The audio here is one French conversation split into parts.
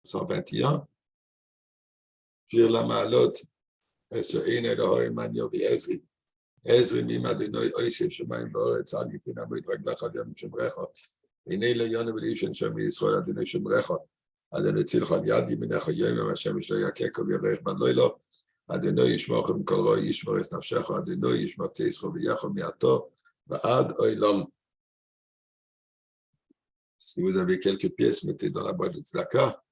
121. Shir Lamalot, Esoin Elohim Maniovi Ezri. Ezri Mima Denoi Oisef Shemaim Boretz Agipin Amrit Raglach Adem Shemrecha. Ine Leyon Elishan Shem Yisrael Adonai Shemrecha. Adonai Tzilcha Yadi Minecha Yom Hashem Shlo Yakekov Yerech Baloilo. Adonai Yishmochem Kol Roi Yishmor Es Nafshecha. Adonai Yishmor Tzischo V'Yachom Miato V'Ad Oilam. Si vous avez quelques pièces, mettez dans la boîte de tzedaka.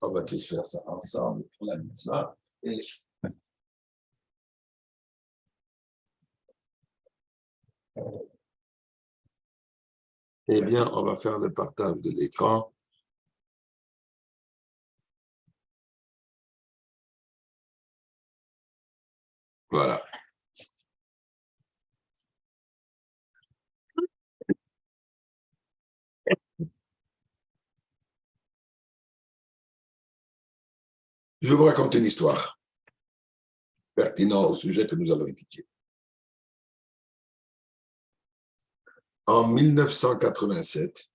On va tous faire ça ensemble pour la mitzvah. Eh bien, on va faire le partage de l'écran. Voilà. Je vais vous raconter une histoire pertinente au sujet que nous allons étudier. En 1987,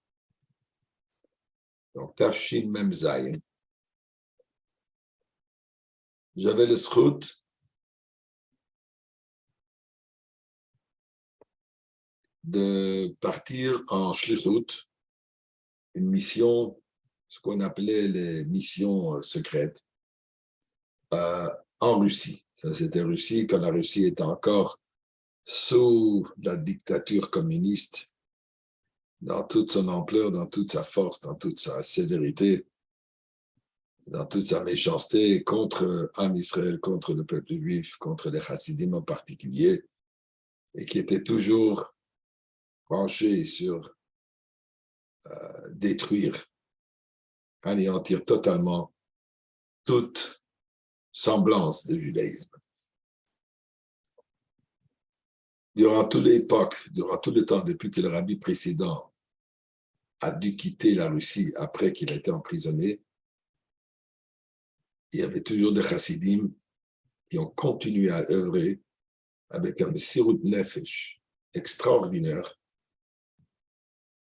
donc Tafshin Mem Zayin, j'avais le zchut de partir en shlichut, une mission, ce qu'on appelait les missions secrètes, en Russie. Ça, c'était Russie, quand la Russie était encore sous la dictature communiste, dans toute son ampleur, dans toute sa force, dans toute sa sévérité, dans toute sa méchanceté contre Am Israël, contre le peuple juif, contre les chassidim en particulier, et qui était toujours penché sur détruire, anéantir totalement toute semblance de judaïsme. Durant toute l'époque, durant tout le temps, depuis que le rabbi précédent a dû quitter la Russie après qu'il a été emprisonné, il y avait toujours des chassidim qui ont continué à œuvrer avec un sirut nefesh extraordinaire.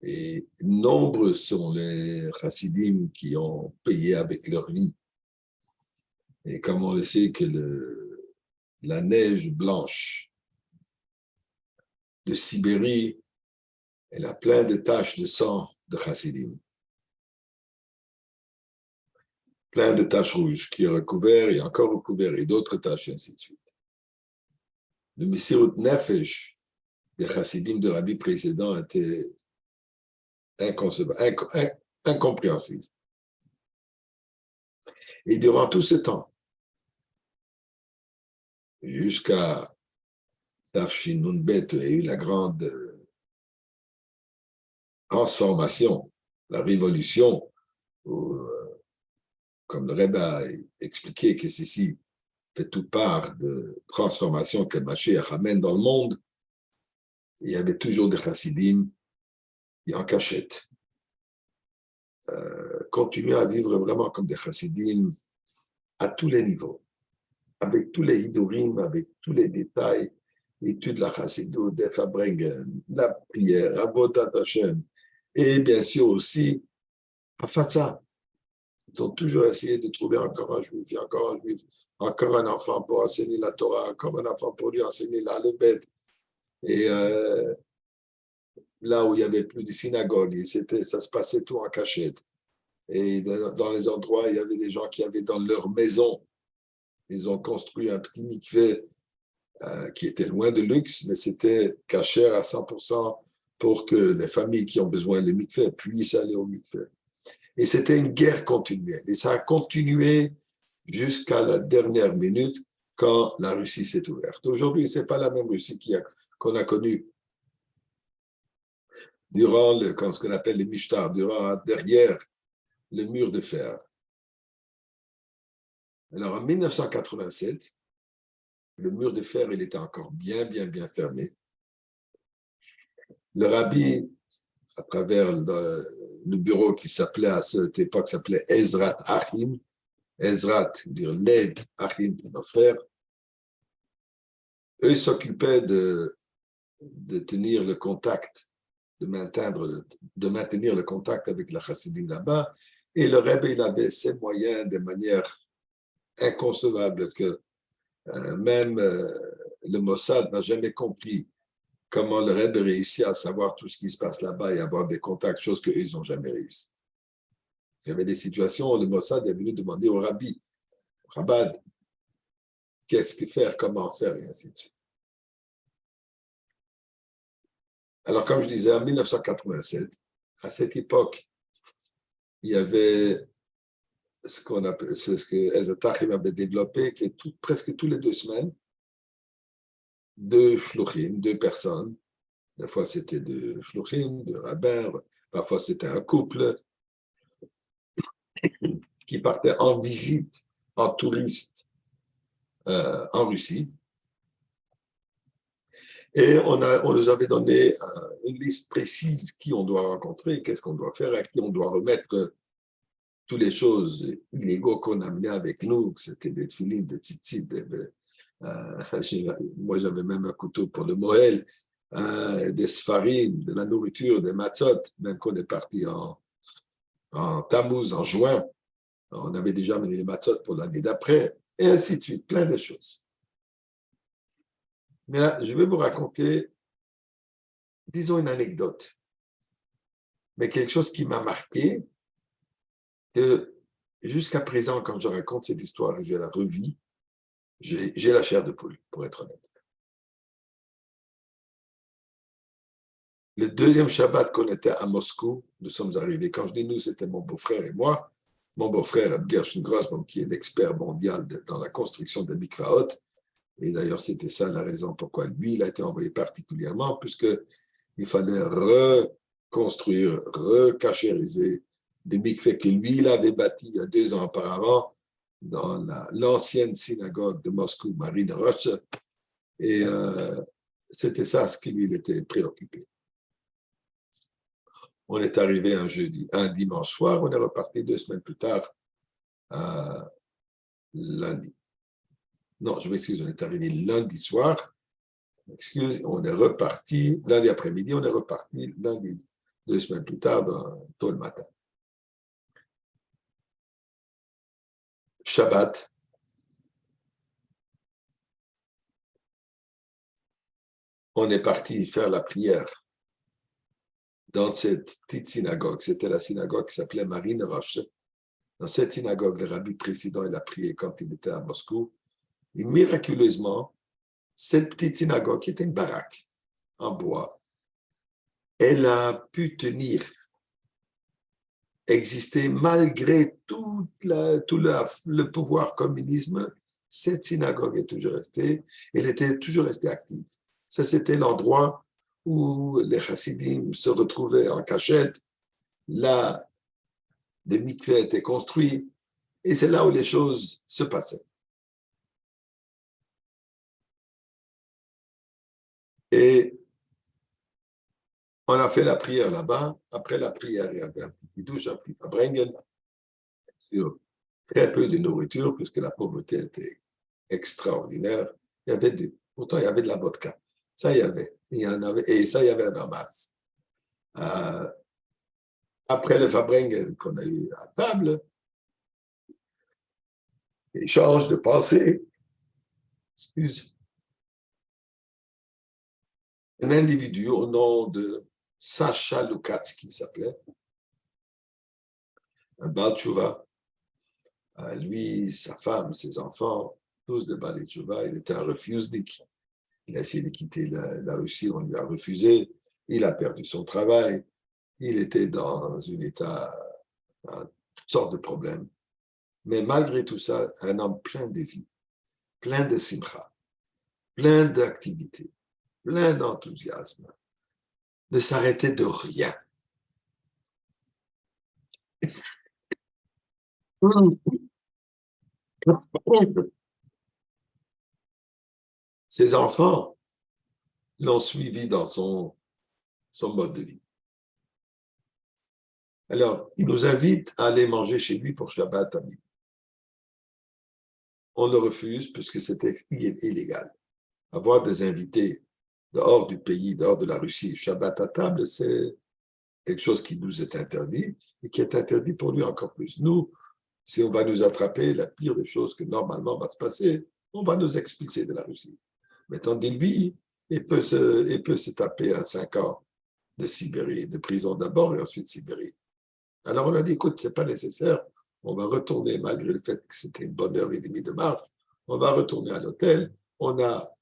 Et nombreux sont les chassidim qui ont payé avec leur vie. Et comme on le sait que la neige blanche de Sibérie, elle a plein de taches de sang de chassidim. Plein de taches rouges qui est recouvert et encore recouvert, et d'autres taches, et ainsi de suite. Le Messirut Nefesh des chassidim de Rabbi précédent était inconcevable, incompréhensible. Et durant tout ce temps, jusqu'à Tafshin Nun Bet, il y a eu la grande transformation, la révolution, où, comme le Rebbe a expliqué que ceci fait toute part de transformation que Mashiach amène dans le monde, il y avait toujours des chassidim qui en cachette continuaient à vivre vraiment comme des chassidim à tous les niveaux, avec tous les hidurim, avec tous les détails, l'étude de la chassidut, des Fabrengen, la prière, Avodat Hashem, et bien sûr aussi Hafatza. Ils ont toujours essayé de trouver encore un juif, encore un enfant pour enseigner la Torah, encore un enfant pour lui enseigner l'alphabet. Et là où il n'y avait plus de synagogue, ça se passait tout en cachette. Et dans les endroits, il y avait des gens qui avaient dans leur maison, ils ont construit un petit mikvé qui était loin de luxe, mais c'était cachère à 100% pour que les familles qui ont besoin de mikvé puissent aller au mikvé. Et c'était une guerre continuelle. Et ça a continué jusqu'à la dernière minute quand la Russie s'est ouverte. Aujourd'hui, ce n'est pas la même Russie qu'on a connue durant ce qu'on appelle les mishtar, derrière le mur de fer. Alors en 1987, le mur de fer, il était encore bien fermé. Le rabbi, à travers le bureau qui s'appelait à cette époque, s'appelait Ezrat Achim, Ezrat, dire l'aide Achim pour nos frères, eux s'occupaient de tenir le contact, de maintenir le contact avec la chassidim là-bas, Et le Rebbe, il avait ses moyens de manière inconcevable que même le Mossad n'a jamais compris comment le Rebbe réussit à savoir tout ce qui se passe là-bas et avoir des contacts, chose qu'eux, ils n'ont jamais réussi. Il y avait des situations où le Mossad est venu demander au Rabbi, Chabad, qu'est-ce que faire, comment faire, et ainsi de suite. Alors, comme je disais, en 1987, à cette époque, il y avait ce qu'on appelle, ce que Ezra avait développé, que presque tous les 2 semaines, 2 shluchim, 2 personnes, des fois c'était 2 shluchim, 2 rabbins, parfois c'était un couple, qui partaient en visite, en touriste, en Russie. Et on leur avait donné une liste précise qui on doit rencontrer, qu'est-ce qu'on doit faire, à qui on doit remettre toutes les choses illégaux qu'on amenait avec nous, que c'était des tefilines, des tzitzit, moi j'avais même un couteau pour le Moël, des sfarim, de la nourriture, des matzot, même qu'on est parti en Tammuz, en juin, on avait déjà amené les matzot pour l'année d'après, et ainsi de suite, plein de choses. Mais là, je vais vous raconter, disons une anecdote, mais quelque chose qui m'a marqué, que jusqu'à présent, quand je raconte cette histoire et je la revis, j'ai la chair de poule, pour être honnête. Le deuxième Shabbat qu'on était à Moscou, nous sommes arrivés. Quand je dis nous, c'était mon beau-frère et moi. Mon beau-frère, Gershon Grossman, qui est l'expert mondial dans la construction des mikvaot. Et d'ailleurs, c'était ça la raison pourquoi lui, il a été envoyé particulièrement, puisqu'il fallait reconstruire, recachériser des mikvahs que lui, il avait bâtis il y a 2 ans auparavant dans l'ancienne synagogue de Moscou, Marine Roche. Et c'était ça ce qui lui il était préoccupé. On est arrivé un dimanche soir, on est reparti 2 semaines plus tard, lundi. Non, je m'excuse, on est arrivé lundi soir. On est reparti, lundi après-midi, on est reparti lundi, 2 semaines plus tard, tôt le matin. Shabbat. On est parti faire la prière dans cette petite synagogue. C'était la synagogue qui s'appelait Marine Roche. Dans cette synagogue, le rabbi président, il a prié quand il était à Moscou. Et miraculeusement, cette petite synagogue, qui était une baraque en bois, elle a pu tenir, exister malgré tout le pouvoir communisme. Cette synagogue est toujours restée, elle était toujours restée active. Ça, c'était l'endroit où les chassidim se retrouvaient en cachette. Là, les mikvahs étaient construits, et c'est là où les choses se passaient. Et on a fait la prière là-bas. Après la prière, il y avait un petit douche, un petit fabrengen, sur très peu de nourriture, puisque la pauvreté était extraordinaire. Pourtant, il y avait de la vodka. Ça, il y en avait, et ça, il y avait en masse. Après le fabrengen qu'on a eu à table, échange de pensées, un individu au nom de Sacha Lukatsky s'appelait, un Baal Tshuva, lui, sa femme, ses enfants, tous de Baal Tshuva, il était un refusnik. Il a essayé de quitter la Russie, on lui a refusé, il a perdu son travail, il était dans un état, toutes sortes de problèmes. Mais malgré tout ça, un homme plein de vie, plein de simcha, plein d'activités, plein d'enthousiasme, ne s'arrêtait de rien. Ses enfants l'ont suivi dans son mode de vie. Alors, il nous invite à aller manger chez lui pour Shabbat à midi. On le refuse puisque c'était illégal. Avoir des invités dehors du pays, dehors de la Russie, Shabbat à table, c'est quelque chose qui nous est interdit et qui est interdit pour lui encore plus. Nous, si on va nous attraper, la pire des choses que normalement va se passer, on va nous expulser de la Russie. Mais tandis lui, il peut se taper à 5 ans de Sibérie, de prison d'abord et ensuite Sibérie. Alors on a dit, écoute, ce n'est pas nécessaire, on va retourner, malgré le fait que c'était une bonne heure et demie de marche, on va retourner à l'hôtel, on a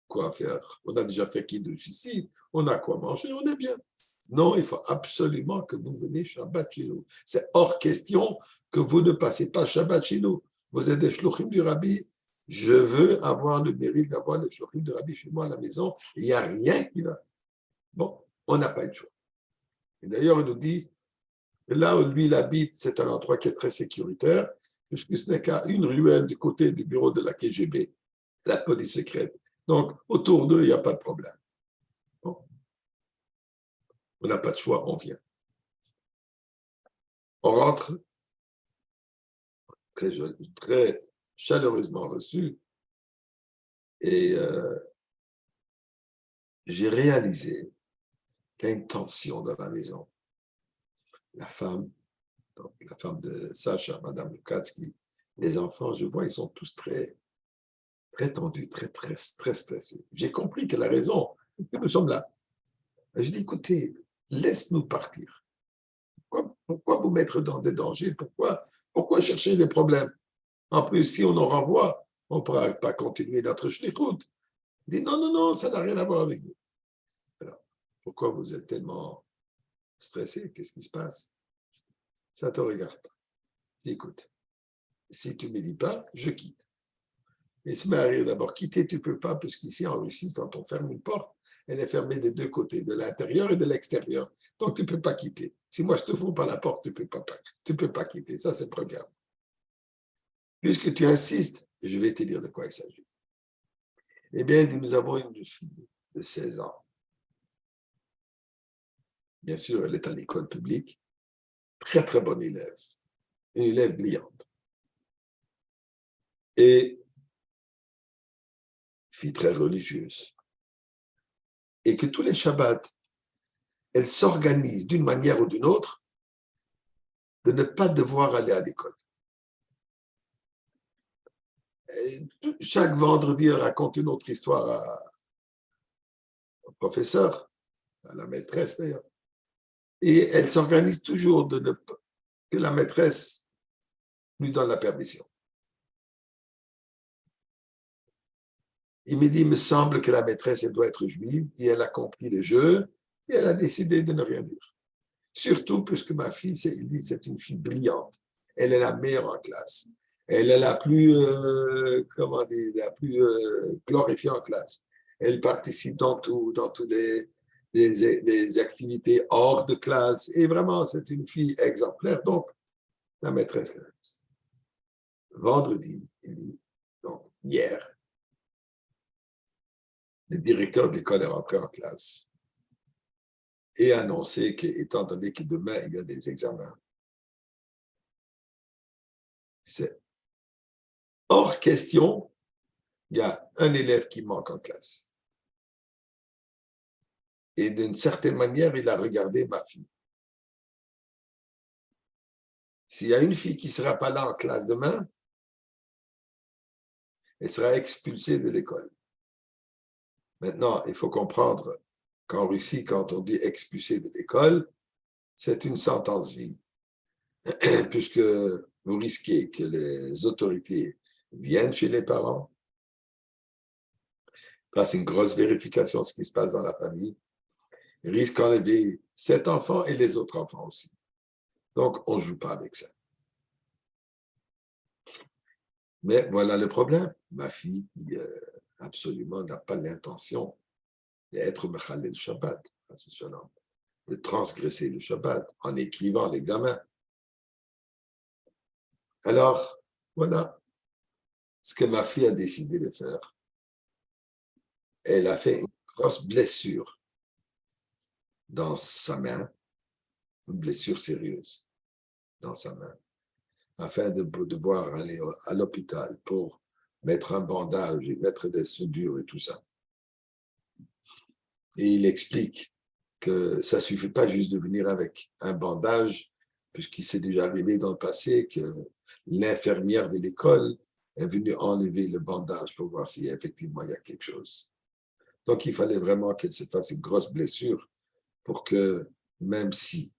quoi faire, on a déjà fait Kiddush ici, on a quoi manger, on est bien. Non, il faut absolument que vous veniez Shabbat chez nous. C'est hors question que vous ne passez pas Shabbat chez nous. Vous êtes des shluchim du Rabbi. Je veux avoir le mérite d'avoir les shluchim du Rabbi chez moi à la maison. Il n'y a rien qui va. Bon, on n'a pas eu de choix. Et d'ailleurs, il nous dit, là où lui il habite, c'est un endroit qui est très sécuritaire, puisque ce n'est qu'à une ruelle du côté du bureau de la KGB, la police secrète. Donc, autour d'eux, il n'y a pas de problème. Bon. On n'a pas de choix, on vient. On rentre, très chaleureusement reçu, et j'ai réalisé qu'il y a une tension dans la maison. La femme de Sacha, Madame Lukatsky, les enfants, je vois, ils sont tous très, très tendus, très, très, très stressés. J'ai compris qu'elle a raison, que nous sommes là. Et je dis, écoutez, laisse-nous partir. Pourquoi vous mettre dans des dangers? Pourquoi chercher des problèmes? En plus, si on nous renvoie, on ne pourra pas continuer notre shlichut. Il dit, non, non, non, ça n'a rien à voir avec vous. Alors, pourquoi vous êtes tellement stressé? Qu'est-ce qui se passe? Ça ne te regarde pas. Écoute, si tu ne me dis pas, je quitte. Et se met à rire d'abord. Quitter, tu ne peux pas, puisqu'ici en Russie, quand on ferme une porte, elle est fermée des deux côtés, de l'intérieur et de l'extérieur. Donc, tu ne peux pas quitter. Si moi, je te fous par la porte, tu ne peux pas quitter. Ça, c'est premièrement. Puisque tu insistes, je vais te dire de quoi il s'agit. Eh bien, nous avons une fille de 16 ans. Bien sûr, elle est à l'école publique. Très, très bonne élève. Une élève brillante. Et fille très religieuse. Et que tous les Shabbats, elle s'organise d'une manière ou d'une autre de ne pas devoir aller à l'école. Et chaque vendredi, elle raconte une autre histoire au professeur, à la maîtresse d'ailleurs. Et elle s'organise toujours de ne pas, que la maîtresse lui donne la permission. Il me dit, il me semble que la maîtresse, elle doit être juive, et elle a compris le jeu, et elle a décidé de ne rien dire. Surtout puisque ma fille, il dit, c'est une fille brillante. Elle est la meilleure en classe. Elle est la plus, la plus glorifiée en classe. Elle participe dans toutes les activités hors de classe. Et vraiment, c'est une fille exemplaire. Donc, la maîtresse la laisse. Vendredi, donc hier, le directeur de l'école est rentré en classe et a annoncé qu'étant donné que demain, il y a des examens, c'est hors question, il y a un élève qui manque en classe. Et d'une certaine manière, il a regardé ma fille. S'il y a une fille qui ne sera pas là en classe demain, elle sera expulsée de l'école. Maintenant, il faut comprendre qu'en Russie, quand on dit expulsé de l'école, c'est une sentence vie, puisque vous risquez que les autorités viennent chez les parents, fassent une grosse vérification de ce qui se passe dans la famille, risquent d'enlever cet enfant et les autres enfants aussi. Donc, on ne joue pas avec ça. Mais voilà le problème. Ma fille, absolument, n'a pas l'intention d'être Mechalel Shabbat, de transgresser le Shabbat en écrivant l'examen. Alors, voilà ce que ma fille a décidé de faire. Elle a fait une grosse blessure dans sa main, une blessure sérieuse dans sa main, afin de devoir aller à l'hôpital pour mettre un bandage et mettre des soudures et tout ça. Et il explique que ça ne suffit pas juste de venir avec un bandage, puisqu'il s'est déjà arrivé dans le passé que l'infirmière de l'école est venue enlever le bandage pour voir si effectivement il y a quelque chose. Donc, il fallait vraiment qu'elle se fasse une grosse blessure pour que, même si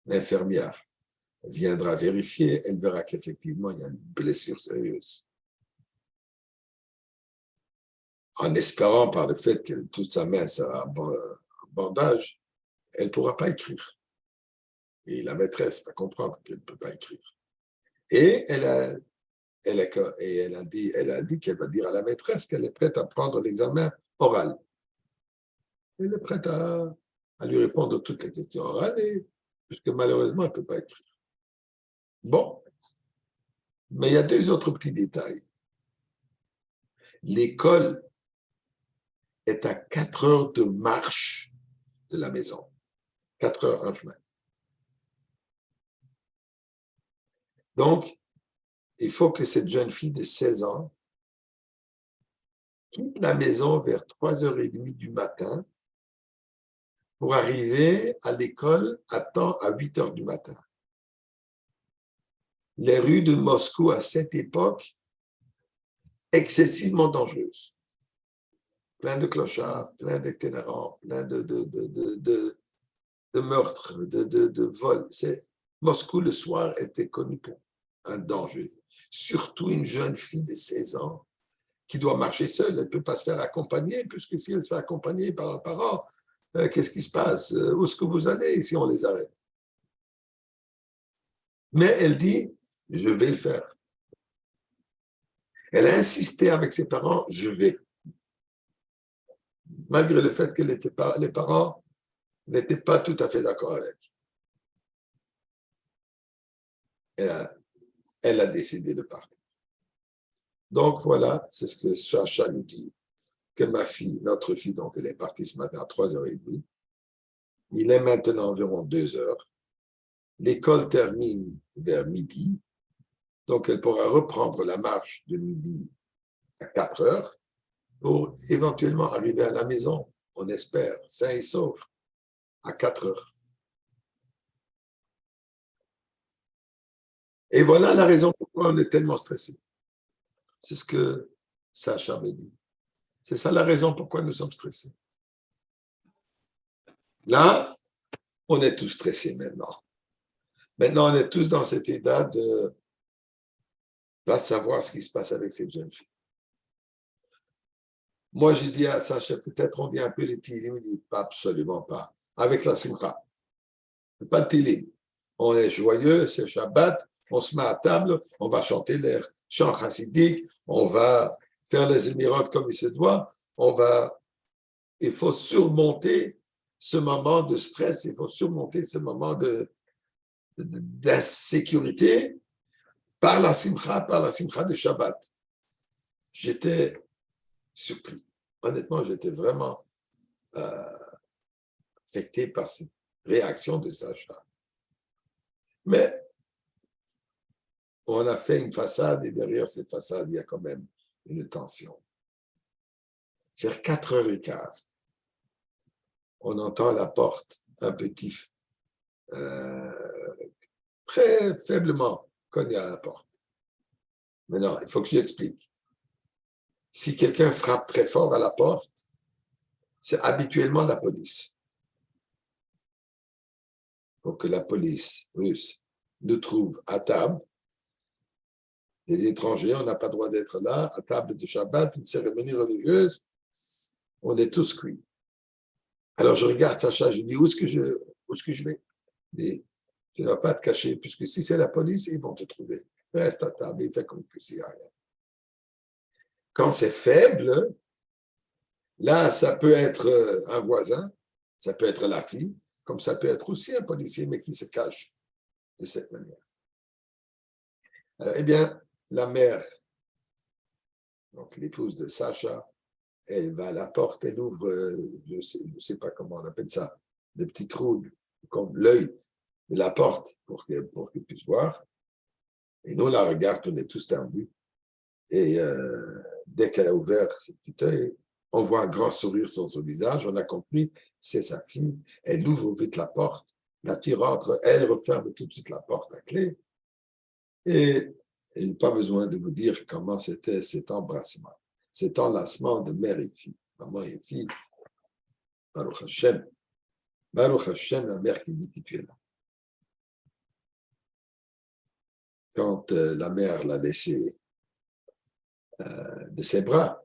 l'infirmière viendra vérifier, elle verra qu'effectivement, il y a une blessure sérieuse. En espérant par le fait que toute sa main sera en bandage, elle ne pourra pas écrire. Et la maîtresse va comprendre qu'elle ne peut pas écrire. Et elle a dit qu'elle va dire à la maîtresse qu'elle est prête à prendre l'examen oral. Elle est prête à lui répondre à toutes les questions orales, puisque malheureusement, elle ne peut pas écrire. Bon, mais il y a deux autres petits détails. L'école est à 4 heures de marche de la maison. 4 heures en chemin. Donc, il faut que cette jeune fille de 16 ans quitte la maison vers 3h30 du matin pour arriver à l'école à temps à 8 heures du matin. Les rues de Moscou à cette époque, excessivement dangereuses. Plein de clochards, plein d'itinérants, plein de meurtres, de vols. Moscou, le soir, était connu pour un danger. Surtout une jeune fille de 16 ans qui doit marcher seule. Elle ne peut pas se faire accompagner, puisque si elle se fait accompagner par un parent, qu'est-ce qui se passe? Où est-ce que vous allez si on les arrête? Mais elle dit, je vais le faire. Elle a insisté avec ses parents, je vais. Malgré le fait que les parents n'étaient pas tout à fait d'accord avec. Elle a décidé de partir. Donc voilà, c'est ce que Sacha nous dit, que notre fille, donc elle est partie ce matin à 3h30. Il est maintenant environ 2h. L'école termine vers midi, donc elle pourra reprendre la marche de midi à 4h pour éventuellement arriver à la maison, on espère, sain et sauf, à 4h. Et voilà la raison pourquoi on est tellement stressé. C'est ce que Sacha me dit. C'est ça la raison pourquoi nous sommes stressés. Là, on est tous stressés maintenant. Maintenant, on est tous dans cet état de pas savoir ce qui se passe avec cette jeune fille. Moi, j'ai dit à Sacha, peut-être on vient un peu les tilim. Il me dit, pas, absolument pas. Avec la simcha. Pas de tilim. On est joyeux, c'est Shabbat, on se met à table, on va chanter les chants chassidiques, on va faire les émirats comme il se doit, il faut surmonter ce moment de stress, il faut surmonter ce moment d'insécurité par la simcha de Shabbat. J'étais surpris. Honnêtement, j'étais vraiment affecté par cette réaction de Sacha. Mais on a fait une façade et derrière cette façade, il y a quand même une tension. Vers 4h15, on entend à la porte un petit, très faiblement cogner à la porte. Maintenant, il faut que j'explique. Si quelqu'un frappe très fort à la porte, c'est habituellement la police. Pour que la police russe nous trouve à table, les étrangers, on n'a pas le droit d'être là, à table de Shabbat, une cérémonie religieuse, on est tous cuits. Alors je regarde Sacha, je dis, où est-ce que je vais? Mais tu ne vas pas te cacher, puisque si c'est la police, ils vont te trouver. Reste à table et fais comme que s'il n'y a rien. Quand c'est faible, là, ça peut être un voisin, ça peut être la fille, comme ça peut être aussi un policier, mais qui se cache de cette manière. Eh bien, la mère, donc l'épouse de Sacha, elle va à la porte, elle ouvre, je ne sais pas comment on appelle ça, des petits trous, comme l'œil de la porte pour qu'il puisse voir. Et nous, on la regarde, on est tous tendus. Et dès qu'elle a ouvert ce petit œil, On voit un grand sourire sur son visage. On a compris, c'est sa fille. Elle ouvre vite la porte. La fille rentre, elle referme tout de suite la porte à clé. Et il n'y a pas besoin de vous dire comment c'était cet embrassement, cet enlacement de mère et fille. Maman et fille, Baruch Hashem. Baruch Hashem, la mère qui dit que tu es là. Quand la mère l'a laissé de ses bras,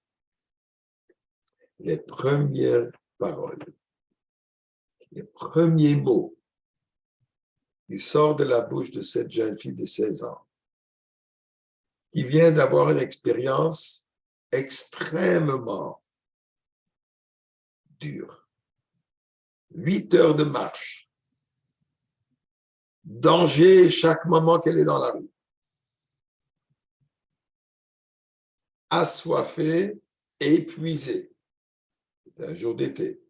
les premières paroles, les premiers mots qui sortent de la bouche de cette jeune fille de 16 ans, qui vient d'avoir une expérience extrêmement dure. 8 heures de marche, danger chaque moment qu'elle est dans la rue, assoiffée, épuisée. C'est un jour d'été.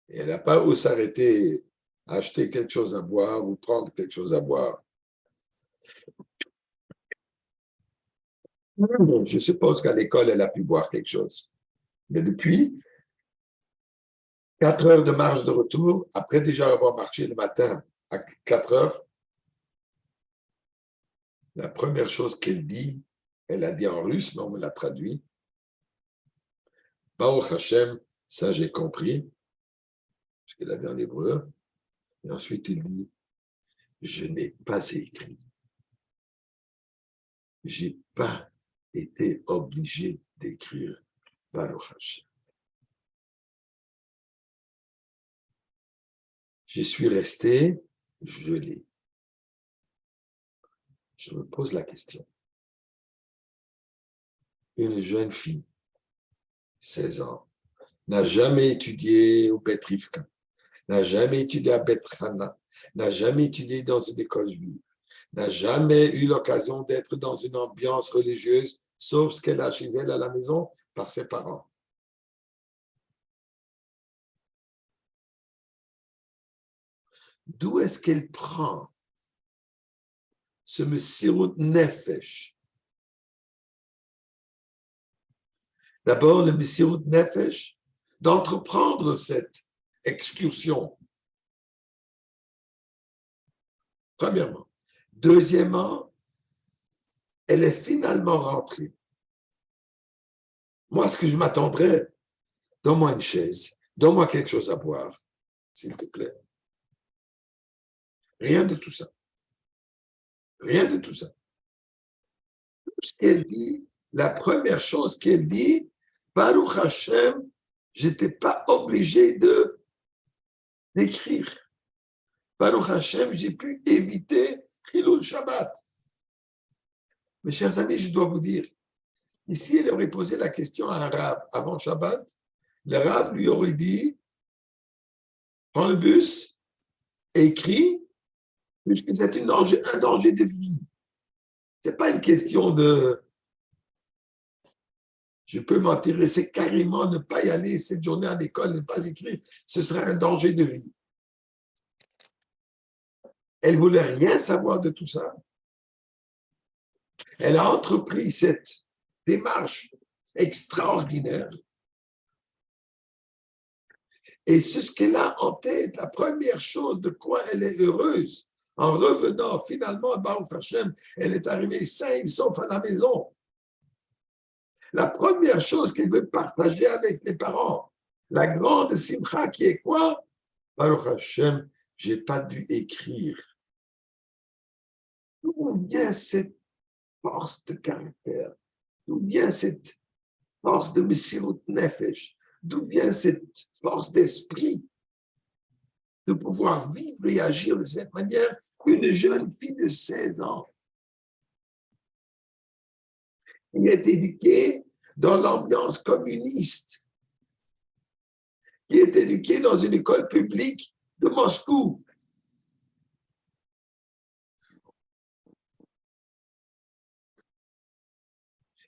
Et elle n'a pas où s'arrêter, acheter quelque chose à boire ou prendre quelque chose à boire. Je suppose qu'à l'école, elle a pu boire quelque chose. Mais depuis 4 heures de marche de retour, après déjà avoir marché le matin à 4 heures, la première chose qu'elle dit, elle a dit en russe, mais on me l'a traduit. Baruch Hashem, ça j'ai compris, parce qu'elle a dit en hébreu. Et ensuite, il dit, je n'ai pas écrit. Je n'ai pas été obligé d'écrire Baruch Hashem. Je suis resté gelé. Je me pose la question. Une jeune fille, 16 ans, n'a jamais étudié au Beth Rivka, n'a jamais étudié à Beth Hana, n'a jamais étudié dans une école juive, n'a jamais eu l'occasion d'être dans une ambiance religieuse, sauf ce qu'elle a chez elle à la maison par ses parents. D'où est-ce qu'elle prend ce Messirut Nefesh? D'abord, le Messirut Nefesh d'entreprendre cette excursion. Premièrement. Deuxièmement, elle est finalement rentrée. Moi, ce que je m'attendrais, donne-moi une chaise, donne-moi quelque chose à boire, s'il te plaît. Rien de tout ça. Rien de tout ça. Tout ce qu'elle dit, la première chose qu'elle dit, Baruch Hashem, je n'étais pas obligé d'écrire. Baruch Hashem, j'ai pu éviter Chilul Shabbat. Mes chers amis, je dois vous dire, ici, elle aurait posé la question à un rave avant Shabbat. Le rave lui aurait dit, prends le bus, écris, puisque c'est un danger de vie. Ce n'est pas une question de je peux m'intéresser carrément, ne pas y aller cette journée à l'école, ne pas écrire. Ce serait un danger de vie. Elle ne voulait rien savoir de tout ça. Elle a entrepris cette démarche extraordinaire. Et c'est ce qu'elle a en tête, la première chose de quoi elle est heureuse. En revenant finalement à Baruch Hashem, elle est arrivée saine, sauf à la maison. La première chose qu'elle veut partager avec les parents, la grande simcha qui est quoi? Baruch Hashem, je n'ai pas dû écrire. D'où vient cette force de caractère? D'où vient cette force de Messirut Nefesh? D'où vient cette force d'esprit de pouvoir vivre et agir de cette manière? Une jeune fille de 16 ans qui est éduquée dans l'ambiance communiste, qui est éduquée dans une école publique de Moscou.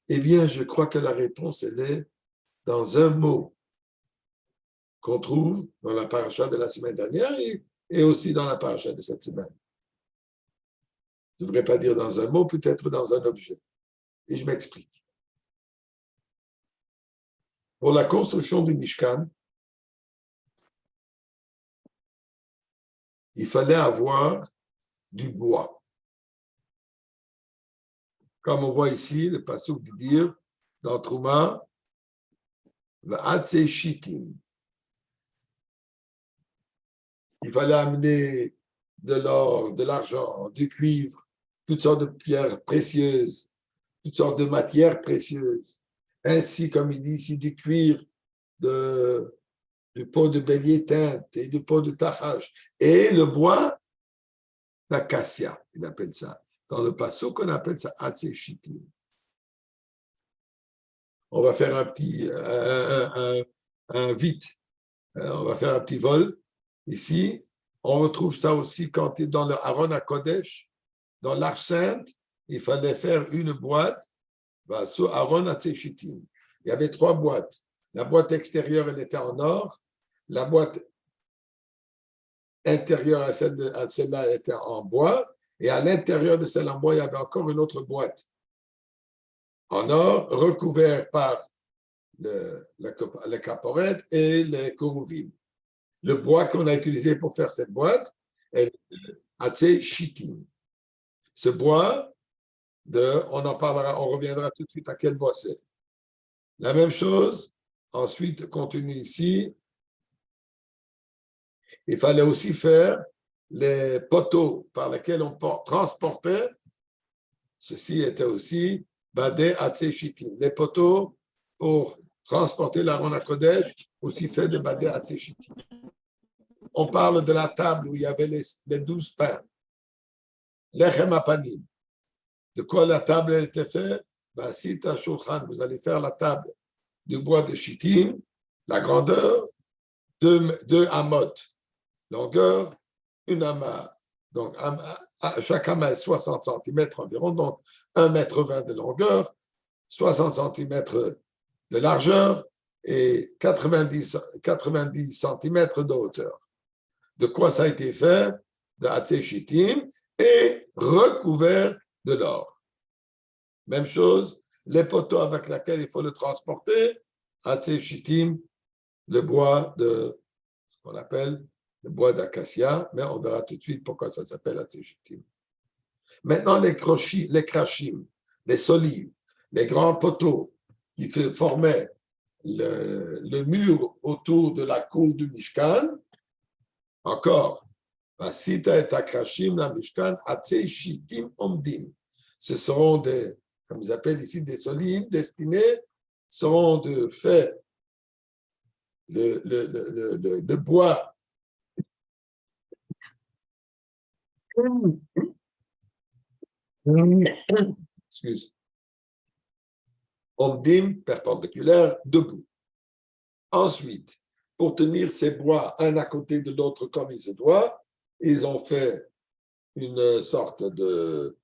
Eh bien, je crois que la réponse, elle est dans un mot qu'on trouve dans la paracha de la semaine dernière et aussi dans la paracha de cette semaine. Je ne devrais pas dire dans un mot, peut-être dans un objet. Et je m'explique. Pour la construction du Mishkan, il fallait avoir du bois. Comme on voit ici, le passouk de dire dans Trouma, il fallait amener de l'or, de l'argent, du cuivre, toutes sortes de pierres précieuses, toutes sortes de matières précieuses. Ainsi, comme il dit ici, du cuir, du pot de bélier teinte et du pot de tachage. Et le bois d'acacia, il appelle ça. Dans le passouk, on appelle ça Hatzei Shittim. On va faire un petit, vite, on va faire un petit vol. Ici, on retrouve ça aussi quand il est dans le Aaron à Kodesh, dans l'Arche Sainte, il fallait faire une boîte, sur Aaron Hatzei Shittim. Il y avait 3 boîtes. La boîte extérieure, elle était en or. La boîte intérieure à celle-là était en bois. Et à l'intérieur de celle en bois, il y avait encore une autre boîte en or, recouverte par le caporette et les coruvim. Le bois qu'on a utilisé pour faire cette boîte est Hatzei Shittim. Ce bois, on en parlera, on reviendra tout de suite à quel bois c'est. La même chose, ensuite, continue ici. Il fallait aussi faire les poteaux par lesquels on transportait. Ceci était aussi Badé Hatzei Shittim. Les poteaux pour transporter l'Aaron à Kodesh, aussi fait de Badé Hatzei Shittim. On parle de la table où il y avait les 12 pains. Lechem Apanim. De quoi la table était faite? Sita Shulchan, vous allez faire la table du bois de Shittim, la grandeur, 2 amot, longueur, 1 amas. Donc, chaque amas est 60 cm environ, donc 1,20 m de longueur, 60 cm de largeur et 90 cm de hauteur. De quoi ça a été fait? De Hatzei Shittim et recouvert de l'or. Même chose, les poteaux avec lesquels il faut le transporter, Hatzei Shittim, le bois de ce qu'on appelle le bois d'acacia, mais on verra tout de suite pourquoi ça s'appelle Hatzei Shittim. Maintenant, les krashim, les solives, les grands poteaux qui formaient le mur autour de la cour du Mishkan, encore, Sita et Akrashim, la Mishkan, Hatzei Shittim Omdim. Ce seront des, comme ils appellent ici, des solides destinés, seront de fait le bois excuse, Omdim, perpendiculaire, debout. Ensuite, pour tenir ces bois un à côté de l'autre comme il se doit, ils ont fait une sorte de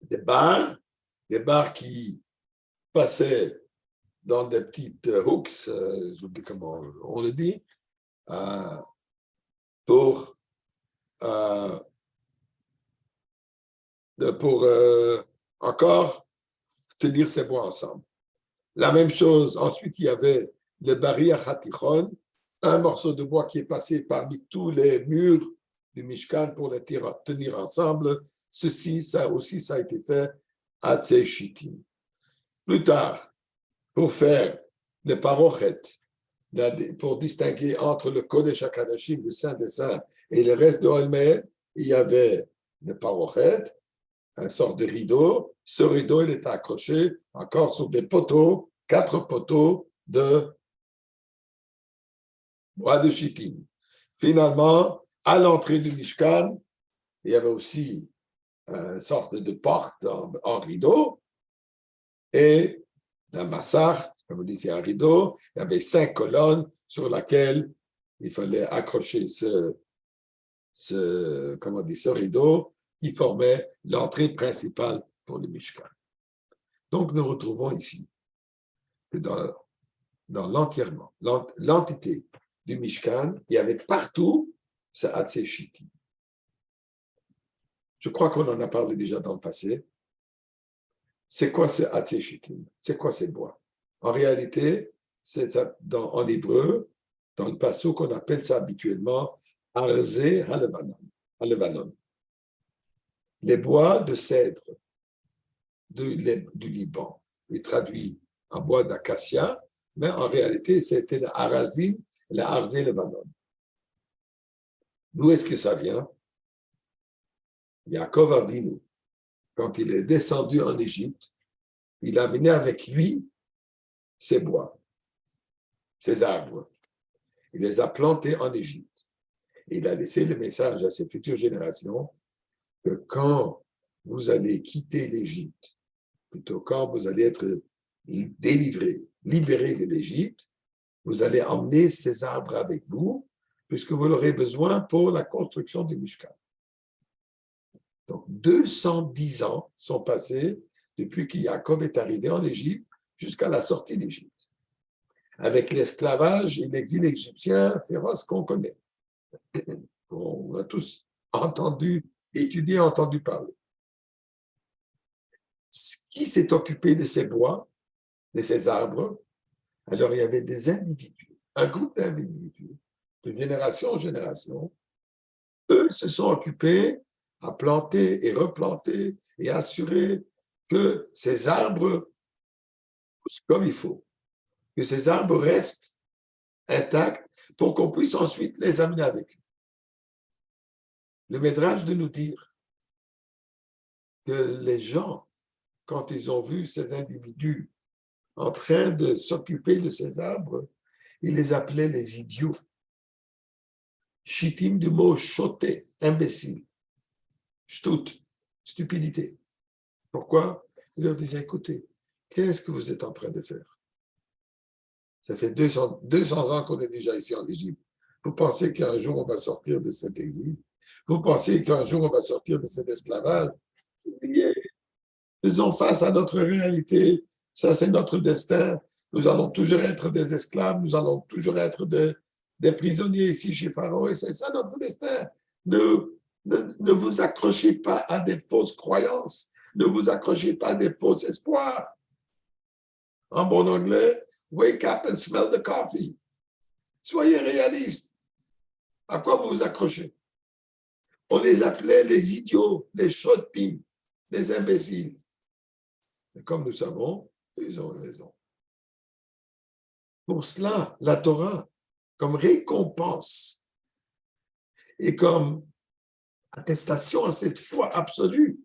des barres qui passaient dans des petites hooks, j'oublie comment on le dit, pour encore tenir ces bois ensemble. La même chose, ensuite il y avait le bari achatichon, un morceau de bois qui est passé parmi tous les murs du Mishkan pour les tenir ensemble. Ceci, ça aussi, ça a été fait à Hatzei Shittim. Plus tard, pour faire les parochet, pour distinguer entre le Kodesh HaKadashim, le Saint des Saints, et le reste de Olmed, il y avait le parochet, un sort de rideau. Ce rideau, il était accroché encore sur des poteaux, 4 poteaux de bois de Shittim. Finalement, à l'entrée du Mishkan, il y avait aussi une sorte de porte en rideau et la massach, comme on dit, c'est un rideau. Il y avait 5 colonnes sur lesquelles il fallait accrocher ce rideau qui formait l'entrée principale pour le Mishkan. Donc, nous retrouvons ici que dans l'entité du Mishkan, il y avait partout ce Hatzei Shittim. Je crois qu'on en a parlé déjà dans le passé. C'est quoi ce Hatzei Shittim? C'est quoi ces bois? En réalité, c'est ça, en hébreu, dans le passage qu'on appelle ça habituellement Arzé Halevanon. Les bois de cèdre du Liban. Il traduit en bois d'acacia, mais en réalité, c'était le Arazim, le Arzé Levanon. D'où est-ce que ça vient? Yaakov Avinu, quand il est descendu en Égypte, il a amené avec lui ses bois, ses arbres. Il les a plantés en Égypte. Et il a laissé le message à ses futures générations que quand vous allez quitter l'Égypte, plutôt quand vous allez être délivré, libéré de l'Égypte, vous allez emmener ces arbres avec vous, puisque vous l'aurez besoin pour la construction du Mishkan. Donc, 210 ans sont passés depuis que Yaakov est arrivé en Égypte jusqu'à la sortie d'Égypte, avec l'esclavage et l'exil égyptien féroce qu'on connaît. On a tous entendu, étudié, entendu parler. Qui s'est occupé de ces bois, de ces arbres? Alors, il y avait des individus, un groupe d'individus, de génération en génération. Eux se sont occupés à planter et replanter et assurer que ces arbres poussent comme il faut, que ces arbres restent intacts pour qu'on puisse ensuite les amener avec eux. Le Midrash de nous dire que les gens, quand ils ont vu ces individus en train de s'occuper de ces arbres, ils les appelaient les idiots. Chitim du mot choté, imbécile. Shtut, stupidité. Pourquoi? Il leur disait, écoutez, qu'est-ce que vous êtes en train de faire? Ça fait 200 ans qu'on est déjà ici en Égypte. Vous pensez qu'un jour on va sortir de cet exil? Vous pensez qu'un jour on va sortir de cet esclavage? Faisons face à notre réalité. Ça, c'est notre destin. Nous allons toujours être des esclaves. Nous allons toujours être des prisonniers ici chez Pharaon. Et c'est ça notre destin. Ne vous accrochez pas à des fausses croyances. Ne vous accrochez pas à des faux espoirs. En bon anglais, wake up and smell the coffee. Soyez réalistes. À quoi vous vous accrochez? On les appelait les idiots, les chotim, les imbéciles. Mais comme nous savons, ils ont raison. Pour cela, la Torah, comme récompense et comme attestation à cette foi absolue,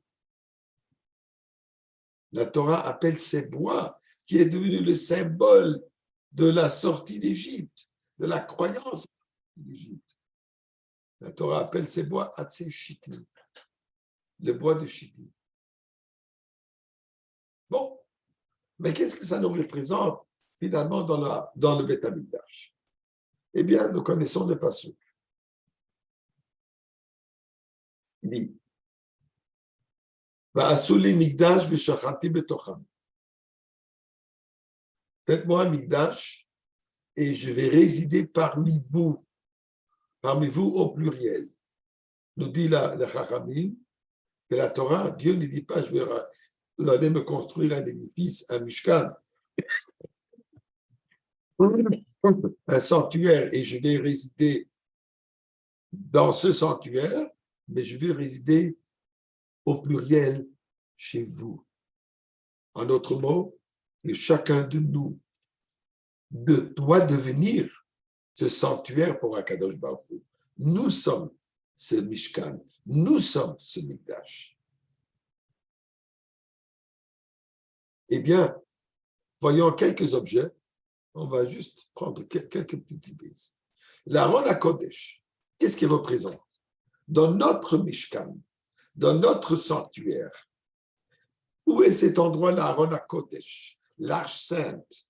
la Torah appelle ces bois qui est devenu le symbole de la sortie d'Égypte, de la croyance d'Égypte. La Torah appelle ces bois Atzei Shittim, le bois de Shittim. Bon, mais qu'est-ce que ça nous représente finalement dans le Beth Amikdash? Eh bien, nous connaissons le passage. Il dit, Va'asuli Mikdash v'shachati betocham. Faites-moi un Mikdash et je vais résider parmi vous au pluriel. Nous dit la Chachamim que la Torah, Dieu ne dit pas je vais aller me construire un édifice, un Mishkan, un sanctuaire et je vais résider dans ce sanctuaire, mais je vais résider au pluriel chez vous. En d'autres mots, que chacun de nous doit devenir ce sanctuaire pour Akadosh Baruch Hu. Nous sommes ce Mishkan, nous sommes ce Mikdash. Eh bien, voyons quelques objets. On va juste prendre quelques petites idées. L'Aaron HaKodesh, qu'est-ce qu'il représente? Dans notre Mishkan, dans notre sanctuaire, où est cet endroit, l'Aaron HaKodesh, l'Arche Sainte?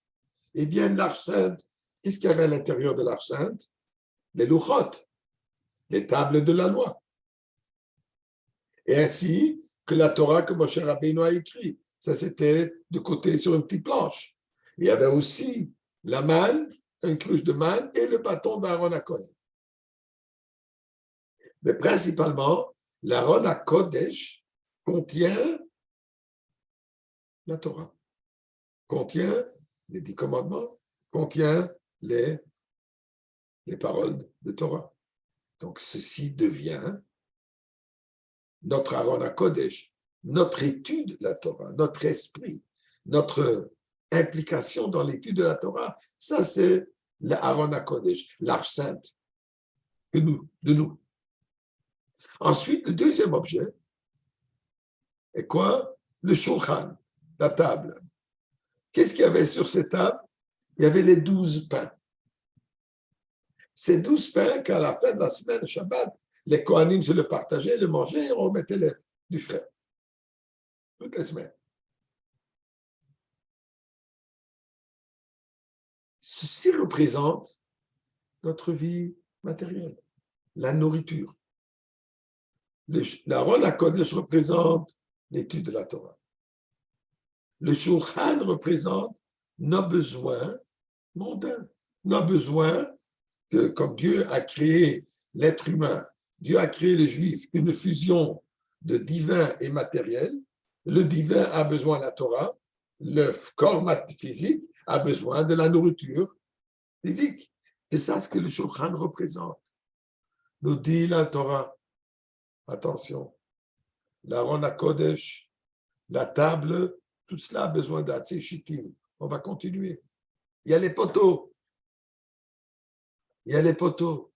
Eh bien, l'Arche Sainte, qu'est-ce qu'il y avait à l'intérieur de l'Arche Sainte? Les louchot, les tables de la loi. Et ainsi que la Torah que Moshe Rabbeinu a écrit. Ça, c'était de côté sur une petite planche. Il y avait aussi la manne, une cruche de manne et le bâton d'Aaron HaKohen. Mais principalement, l'Aaron HaKodesh contient la Torah, contient les 10 commandements, contient les paroles de Torah. Donc, ceci devient notre Aaron HaKodesh, notre étude de la Torah, notre esprit, notre implication dans l'étude de la Torah. Ça, c'est l'Aaron HaKodesh, l'Arche sainte de nous. Ensuite, le deuxième objet est quoi? Le Shulchan, la table. Qu'est-ce qu'il y avait sur cette table? Il y avait les 12 pains. Ces 12 pains qu'à la fin de la semaine, Shabbat, les Kohanim se le partageaient, le mangeaient et on remettait du frais. Toutes les semaines. Ceci représente notre vie matérielle, la nourriture. L'Aaron HaKodesh représente l'étude de la Torah. Le Shulchan représente nos besoins mondains, nos besoins que, comme Dieu a créé l'être humain, Dieu a créé les Juifs, une fusion de divin et matériel. Le divin a besoin de la Torah, le corps physique a besoin de la nourriture physique. C'est ça ce que le Shulchan représente. Nous dit la Torah, attention, l'Aaron HaKodesh, la table, tout cela a besoin d'Atzé Shittim. On va continuer. Il y a les poteaux. Il y a les poteaux.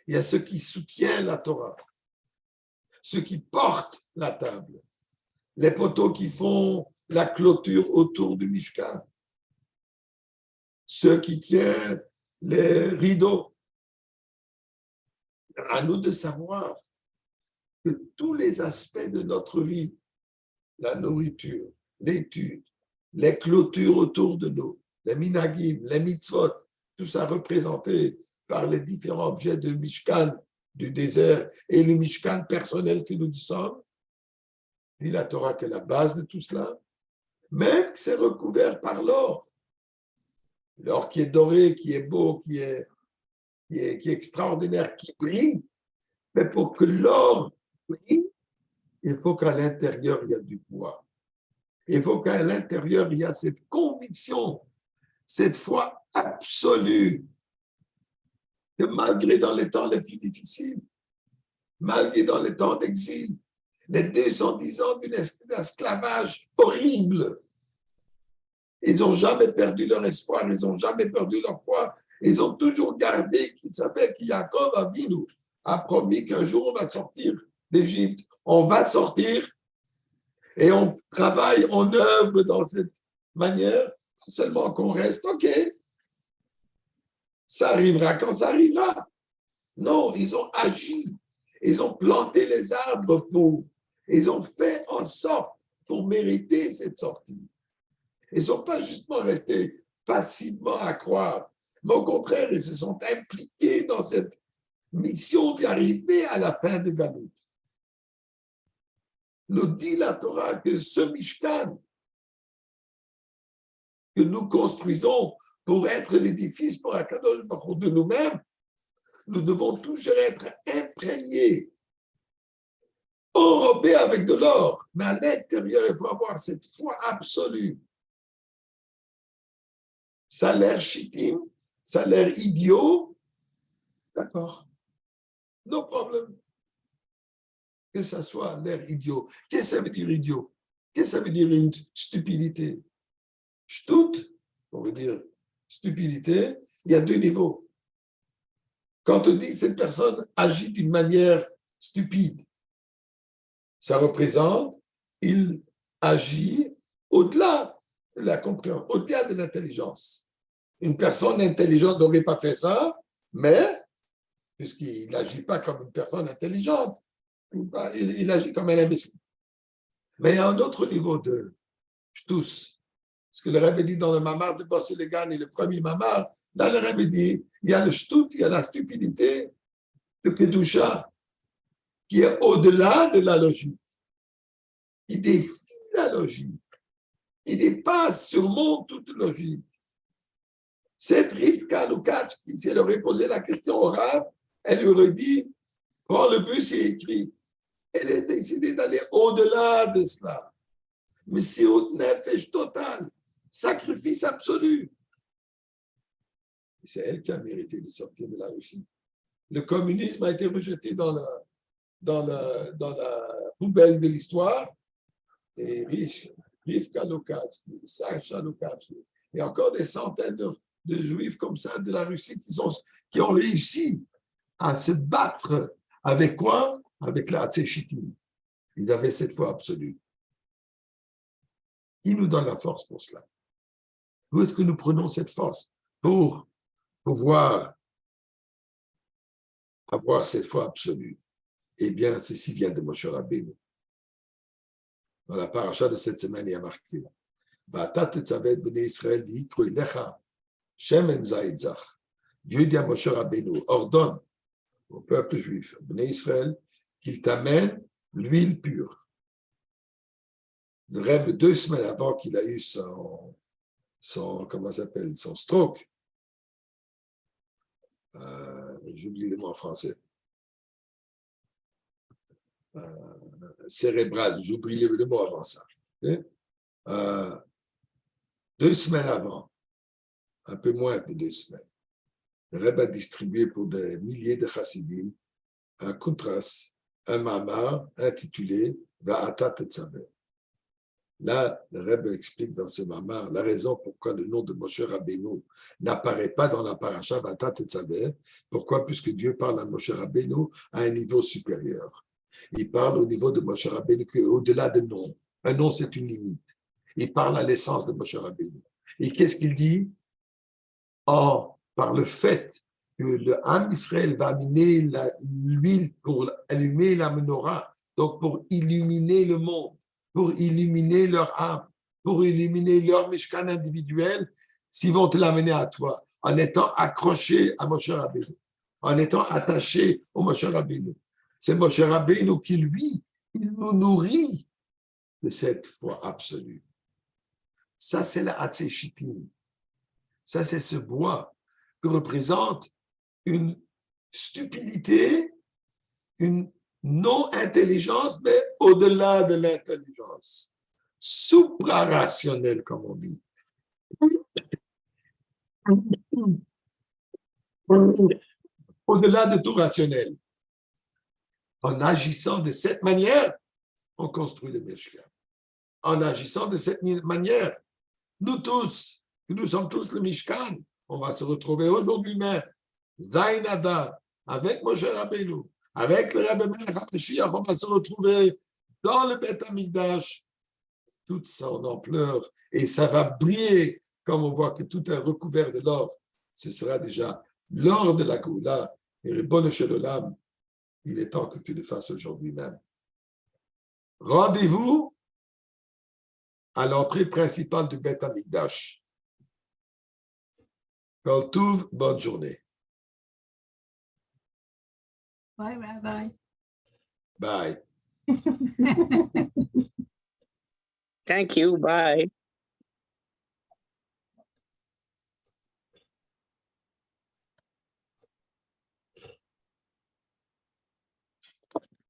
Il y a ceux qui soutiennent la Torah. Ceux qui portent la table. Les poteaux qui font la clôture autour du Mishkan. Ceux qui tiennent les rideaux. À nous de savoir que tous les aspects de notre vie, la nourriture, l'étude, les clôtures autour de nous, les minagim, les mitzvot, tout ça représenté par les différents objets de Mishkan, du désert, et le Mishkan personnel que nous sommes, dit la Torah que la base de tout cela, même que c'est recouvert par l'or. L'or qui est doré, qui est beau, qui est extraordinaire, qui brille. Mais pour que l'or brille, il faut qu'à l'intérieur, il y a du poids. Il faut qu'à l'intérieur, il y a cette conviction, cette foi absolue que malgré dans les temps les plus difficiles, malgré dans les temps d'exil, les 210 ans d'un esclavage horrible, ils n'ont jamais perdu leur espoir, ils n'ont jamais perdu leur foi, ils ont toujours gardé qu'ils savaient que Jacob Avinu a promis qu'un jour on va sortir d'Égypte, on va sortir et on travaille, on œuvre dans cette manière, pas seulement qu'on reste, ok, ça arrivera quand ça arrivera. Non, ils ont agi, ils ont planté les arbres ils ont fait en sorte pour mériter cette sortie. Ils ne sont pas justement restés passivement à croire, mais au contraire, ils se sont impliqués dans cette mission d'arriver à la fin de Galout. Nous dit la Torah que ce Mishkan que nous construisons pour être l'édifice pour Akadosh Baruch Hu de nous-mêmes, nous devons toujours être imprégnés, enrobés avec de l'or, mais à l'intérieur, il faut avoir cette foi absolue. Ça a l'air chitim, ça a l'air idiot, d'accord, no problème. Que ça soit l'air idiot. Qu'est-ce que ça veut dire idiot? Qu'est-ce que ça veut dire une stupidité? Shtut, on veut dire stupidité, il y a deux niveaux. Quand on dit que cette personne agit d'une manière stupide, ça représente, il agit au-delà de la compréhension, au-delà de l'intelligence. Une personne intelligente n'aurait pas fait ça, mais, puisqu'il n'agit pas comme une personne intelligente, il agit comme un imbécile. Mais il y a un autre niveau de shtus. Ce que le Rebbe dit dans le mamar de Bosselegan et le premier mamar, là le Rebbe dit, il y a le shtut, il y a la stupidité de Kedusha, qui est au-delà de la logique. Il défie la logique. Il dépasse, surmonte toute logique. Cette Rivka Lukatz, si elle aurait posé la question au Rav, elle lui aurait dit, prends le bus et écrit. Elle a décidé d'aller au-delà de cela. Mais c'est au nefesh total. sacrifice absolu. C'est elle qui a mérité de sortir de la Russie. Le communisme a été rejeté dans la poubelle de l'histoire. Et Rivka Lukatsky, Sacha Lukatsky, et encore des centaines de juifs comme ça de la Russie qui ont réussi à se battre avec quoi? Avec la Hatséchitim. Ils avaient cette foi absolue. Qui nous donne la force pour cela? Où est-ce que nous prenons cette force pour pouvoir avoir cette foi absolue? Eh bien, ceci vient de Moshe Rabbeinu. Dans la paracha de cette semaine, il y a marqué Dieu dit à Moshe Rabbeinu, ordonne au peuple juif, Bnei Israël, qu'il t'amène l'huile pure. Le Rebbe, 2 semaines avant qu'il a eu son stroke, j'oublie le mot en français, cérébral, j'oublie le mot avant ça. Okay? 2 semaines avant, un peu moins de 2 semaines, le Rebbe a distribué pour des milliers de chassidim un kuntras, un mamar intitulé Va'ata Tetzaver. Là, le Rebbe explique dans ce mamar la raison pourquoi le nom de Moshe Rabbeinu n'apparaît pas dans la paracha Va'ata Tetzaver. Pourquoi? Puisque Dieu parle à Moshe Rabbeinu à un niveau supérieur. Il parle au niveau de Moshe Rabbeinu qui est au-delà de nom. Un nom, c'est une limite. Il parle à l'essence de Moshe Rabbeinu. Et qu'est-ce qu'il dit? Par le fait que le Ham Israël va amener l'huile pour allumer la menorah, donc pour illuminer le monde, pour illuminer leur âme, pour illuminer leur mishkan individuel, s'ils vont te l'amener à toi, en étant accroché à Moshe Rabbeinu, en étant attaché au Moshe Rabbeinu. C'est Moshe Rabbeinu qui, lui, il nous nourrit de cette foi absolue. Ça, c'est la Hatséchitim. Ça, c'est ce bois qui représente une stupidité, une non-intelligence, mais au-delà de l'intelligence. Supra-rationnelle, comme on dit. Au-delà de tout rationnel. En agissant de cette manière, on construit le Mishkan. En agissant de cette manière, nous sommes tous le Mishkan. On va se retrouver aujourd'hui même, Zayin Adar, avec Moshe Rabbeinu, avec le Rebbe Melech HaMashiach, on va se retrouver dans le Beth Amikdash, toute son ampleur, et ça va briller, comme on voit que tout est recouvert de l'or. Ce sera déjà l'or de la Goula, et le bon Olam, il est temps que tu le fasses aujourd'hui même. Rendez-vous à l'entrée principale du Beth Amikdash. Kol Tov, bonne journée. Bye, Rabbi. Bye. Thank you. Bye.